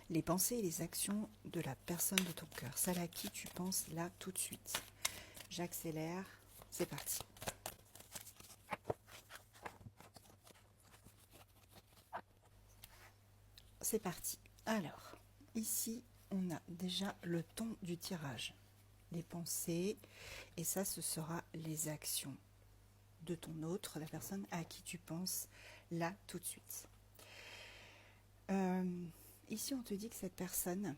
les pensées et les actions de la personne de ton cœur, celle à qui tu penses là tout de suite. J'accélère, c'est parti. C'est parti. Alors, ici, on a déjà le ton du tirage. Les pensées, et ça, ce sera les actions de ton autre, la personne à qui tu penses là tout de suite. Ici, on te dit que cette personne,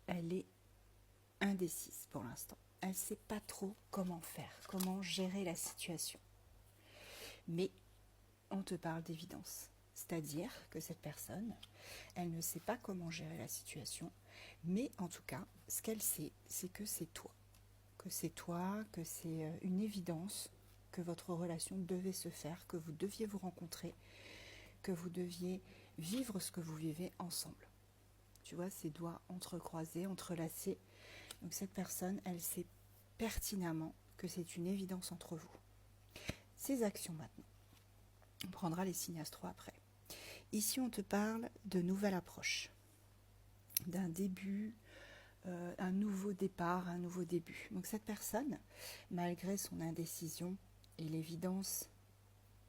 elle est indécise pour l'instant. Elle ne sait pas trop comment faire, comment gérer la situation. Mais on te parle d'évidence. C'est-à-dire que cette personne, elle ne sait pas comment gérer la situation, mais en tout cas, ce qu'elle sait, c'est que c'est toi. Que c'est toi, que c'est une évidence, que votre relation devait se faire, que vous deviez vous rencontrer, que vous deviez vivre ce que vous vivez ensemble. Tu vois, ces doigts entrecroisés, entrelacés. Donc cette personne, elle sait pertinemment que c'est une évidence entre vous. Ces actions maintenant. On prendra les signes astro après. Ici, on te parle de nouvelle approche, d'un début, un nouveau départ, un nouveau début. Donc cette personne, malgré son indécision et l'évidence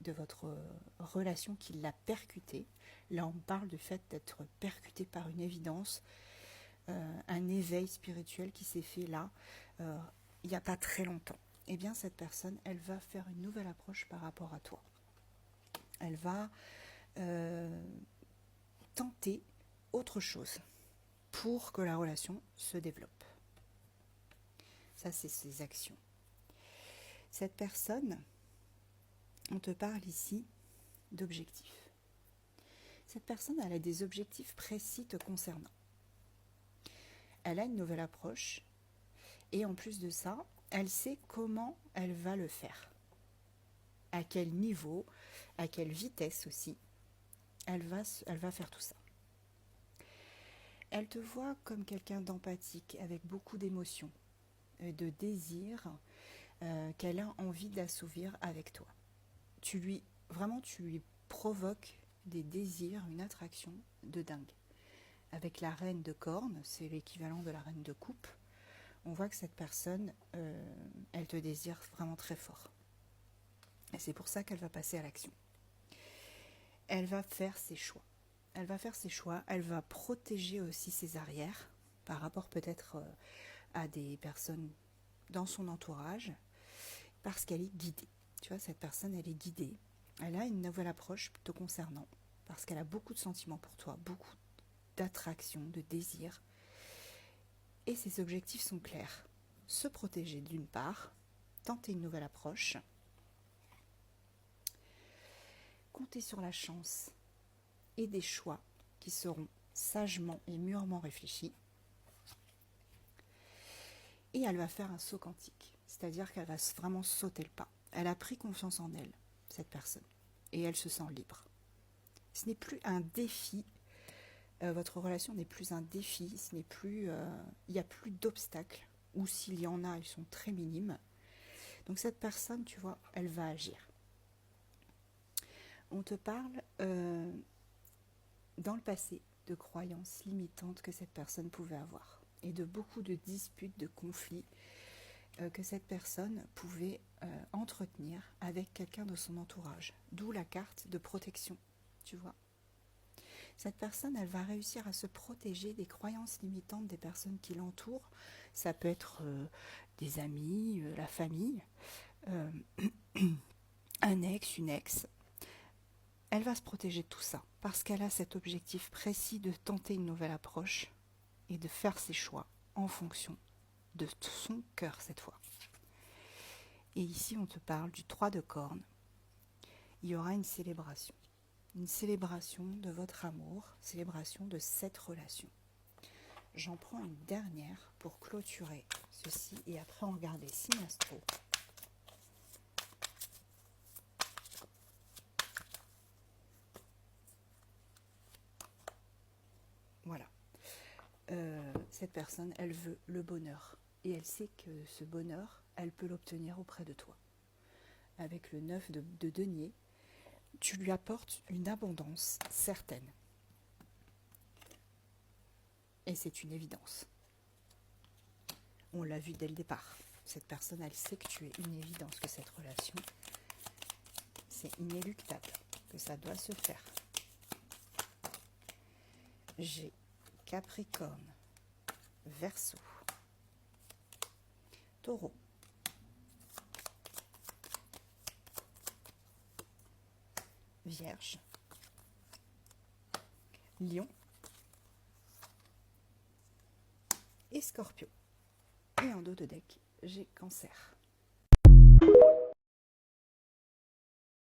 de votre relation qui l'a percutée, là on parle du fait d'être percuté par une évidence, un éveil spirituel qui s'est fait là, il n'y a pas très longtemps. Eh bien cette personne, elle va faire une nouvelle approche par rapport à toi. Elle va tenter autre chose pour que la relation se développe. Ça, c'est ses actions. Cette personne, on te parle ici d'objectifs. Cette personne, elle a des objectifs précis te concernant. Elle a une nouvelle approche et en plus de ça, elle sait comment elle va le faire. À quel niveau, à quelle vitesse aussi, elle va faire tout ça. Elle te voit comme quelqu'un d'empathique, avec beaucoup d'émotions, de désirs qu'elle a envie d'assouvir avec toi. Tu lui provoques des désirs, une attraction de dingue. Avec la reine de corne, c'est l'équivalent de la reine de coupe, on voit que cette personne, elle te désire vraiment très fort. Et c'est pour ça qu'elle va passer à l'action. Elle va faire ses choix. Elle va protéger aussi ses arrières par rapport peut-être à des personnes dans son entourage, parce qu'elle est guidée. Tu vois, cette personne, elle est guidée. Elle a une nouvelle approche te concernant, parce qu'elle a beaucoup de sentiments pour toi, beaucoup d'attraction, de désir. Et ses objectifs sont clairs. Se protéger d'une part, tenter une nouvelle approche, compter sur la chance et des choix qui seront sagement et mûrement réfléchis. Et elle va faire un saut quantique, c'est-à-dire qu'elle va vraiment sauter le pas. Elle a pris confiance en elle, cette personne, et elle se sent libre. Ce n'est plus un défi, votre relation n'est plus un défi, il n'y a plus d'obstacles, ou s'il y en a, ils sont très minimes. Donc cette personne, tu vois, elle va agir. On te parle dans le passé de croyances limitantes que cette personne pouvait avoir, et de beaucoup de disputes, de conflits que cette personne pouvait entretenir avec quelqu'un de son entourage. D'où la carte de protection, tu vois. Cette personne, elle va réussir à se protéger des croyances limitantes des personnes qui l'entourent. Ça peut être des amis, la famille, un ex, une ex. Elle va se protéger de tout ça parce qu'elle a cet objectif précis de tenter une nouvelle approche et de faire ses choix en fonction de son cœur cette fois. Et ici, on te parle du 3 de corne. Il y aura une célébration de votre amour, célébration de cette relation. J'en prends une dernière pour clôturer ceci et après on regarde les signes astro. Voilà. Cette personne, elle veut le bonheur et elle sait que ce bonheur, elle peut l'obtenir auprès de toi. Avec le 9 de denier, tu lui apportes une abondance certaine. Et c'est une évidence. On l'a vu dès le départ. Cette personne, elle sait que tu es une évidence, que cette relation, c'est inéluctable, que ça doit se faire. J'ai Capricorne, Verseau, Taureau, Vierge, Lion et Scorpion. Et en dos de deck, j'ai Cancer.